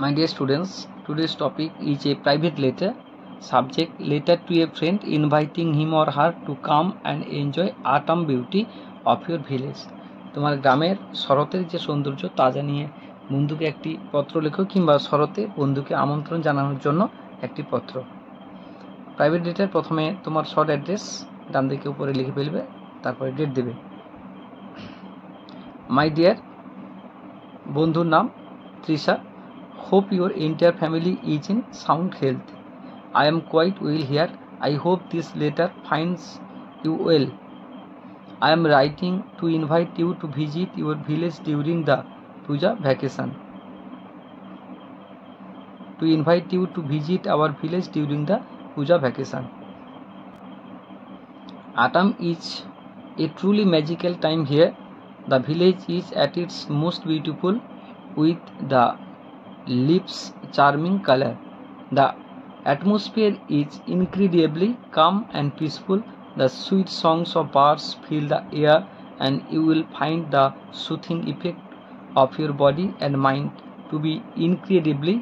My dear students, today's topic is a private letter. Subject: letter to a friend inviting him or her to come and enjoy autumn beauty of your village. তোমার গ্রামের শরতের যে সৌন্দর্য তা জানিয়ে বন্ধুকে একটি পত্র লেখো কিংবা শরতে বন্ধুকে আমন্ত্রণ জানানোর জন্য একটি পত্র। প্রাইভেট ডেটের প্রথমে তোমার শর্ট অ্যাড্রেস ডান দিকে উপরে লিখে ফেলবে, তারপরে ডেট দেবে। মাই ডিয়ার, বন্ধুর নাম Trisha. Hope your entire family is in sound health. I am quite well here. I hope this letter finds you well. I am writing to invite you to visit your village during the Puja vacation. To invite you to visit our village during the Puja vacation. Autumn is a truly magical time here. The village is at its most beautiful with the leaves charming color. The atmosphere is incredibly calm and peaceful. The sweet songs of birds fill the air and you will find the soothing effect of your body and mind to be incredibly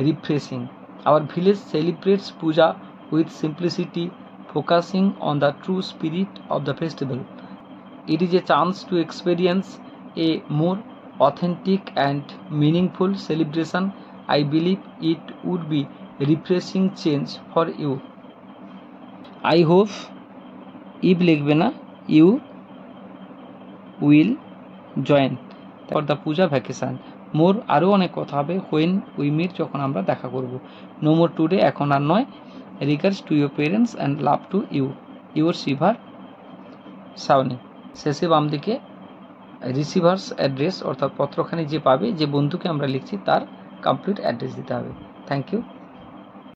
refreshing. Our village celebrates Puja with simplicity, focusing on the true spirit of the festival. It is a chance to experience a more authentic and meaningful celebration. I believe it would be a refreshing change for you. I hope if লিখবে না, you will join for the Puja vacation. মোর আরও অনেক কথা হবে when we meet, যখন আমরা দেখা করব। no more today, এখন আর নয়। regards to your parents and love to you, your শিভার সাউনি। শেষে বাম দিকে রিসিভার্স অ্যাড্রেস অর্থাৎ পত্রখানি যে পাবে, যে বন্ধুকে আমরা লিখছি তার কমপ্লিট অ্যাড্রেস দিতে হবে। Thank you.